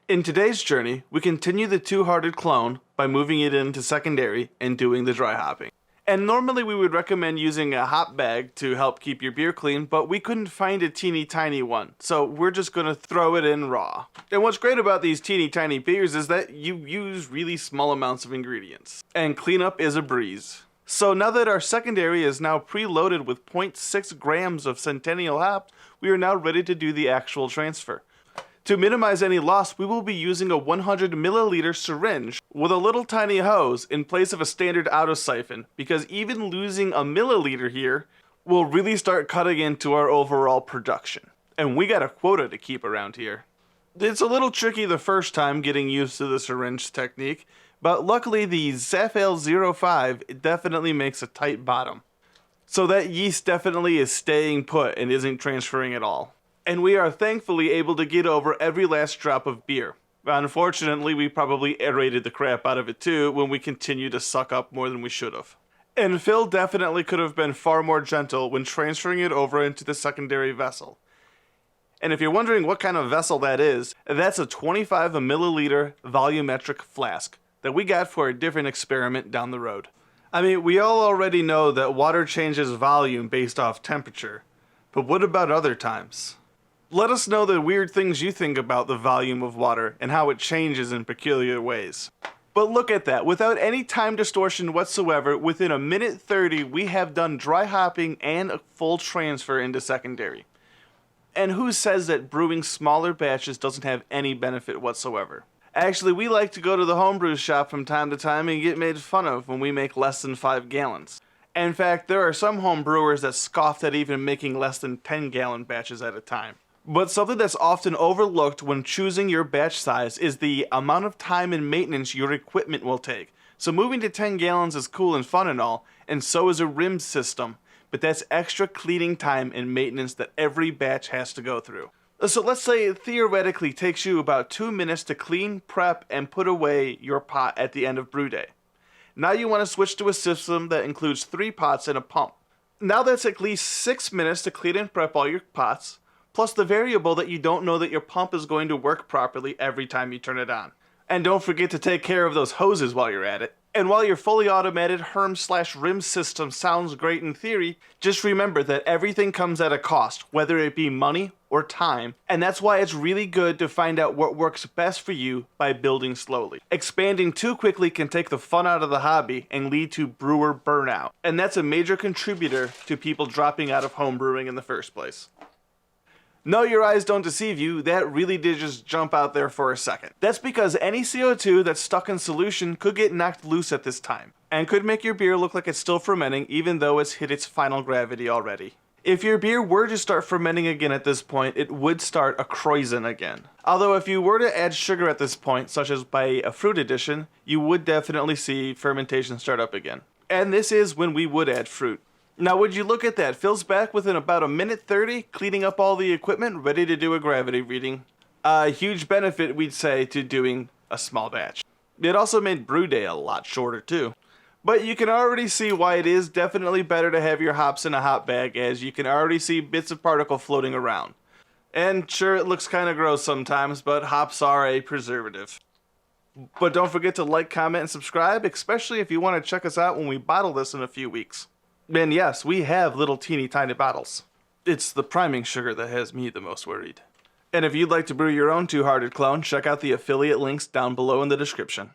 In today's journey, we continue the two-hearted clone by moving it into secondary and doing the dry hopping. And normally we would recommend using a hop bag to help keep your beer clean, but we couldn't find a teeny tiny one, so we're just gonna throw it in raw. And what's great about these teeny tiny beers is that you use really small amounts of ingredients, and cleanup is a breeze. So now that our secondary is now preloaded with 0.6 grams of Centennial hops, we are now ready to do the actual transfer. To minimize any loss, we will be using a 100 milliliter syringe with a little tiny hose in place of a standard auto-siphon, because even losing a milliliter here will really start cutting into our overall production. And we got a quota to keep around here. It's a little tricky the first time getting used to the syringe technique, but luckily the Zafale 05 definitely makes a tight bottom. So that yeast definitely is staying put and isn't transferring at all. And we are thankfully able to get over every last drop of beer. Unfortunately, we probably aerated the crap out of it too when we continue to suck up more than we should have. And Phil definitely could have been far more gentle when transferring it over into the secondary vessel. And if you're wondering what kind of vessel that is, that's a 25 milliliter volumetric flask that we got for a different experiment down the road. I mean, we all already know that water changes volume based off temperature, but what about other times? Let us know the weird things you think about the volume of water and how it changes in peculiar ways. But look at that, without any time distortion whatsoever, within a minute 30 we have done dry hopping and a full transfer into secondary. And who says that brewing smaller batches doesn't have any benefit whatsoever? Actually, we like to go to the homebrew shop from time to time and get made fun of when we make less than 5 gallons. In fact, there are some home brewers that scoff at even making less than 10-gallon batches at a time. But something that's often overlooked when choosing your batch size is the amount of time and maintenance your equipment will take. So moving to 10 gallons is cool and fun and all, and so is a rim system, but that's extra cleaning time and maintenance that every batch has to go through. So let's say it theoretically takes you about 2 minutes to clean, prep, and put away your pot at the end of brew day. Now you want to switch to a system that includes 3 pots and a pump. Now that's at least 6 minutes to clean and prep all your pots, plus the variable that you don't know that your pump is going to work properly every time you turn it on. And don't forget to take care of those hoses while you're at it. And while your fully automated Herm/Rim system sounds great in theory, just remember that everything comes at a cost, whether it be money or time, and that's why it's really good to find out what works best for you by building slowly. Expanding too quickly can take the fun out of the hobby and lead to brewer burnout, and that's a major contributor to people dropping out of home brewing in the first place. No, your eyes don't deceive you, that really did just jump out there for a second. That's because any CO2 that's stuck in solution could get knocked loose at this time, and could make your beer look like it's still fermenting even though it's hit its final gravity already. If your beer were to start fermenting again at this point, it would start a krausen again. Although if you were to add sugar at this point, such as by a fruit addition, you would definitely see fermentation start up again. And this is when we would add fruit. Now would you look at that, Phil's back within about a minute 30, cleaning up all the equipment, ready to do a gravity reading. A huge benefit, we'd say, to doing a small batch. It also made brew day a lot shorter too. But you can already see why it is definitely better to have your hops in a hop bag, as you can already see bits of particle floating around. And sure, it looks kinda gross sometimes, but hops are a preservative. But don't forget to like, comment, and subscribe, especially if you want to check us out when we bottle this in a few weeks. And yes, we have little teeny tiny bottles. It's the priming sugar that has me the most worried. And if you'd like to brew your own two-hearted clone, check out the affiliate links down below in the description.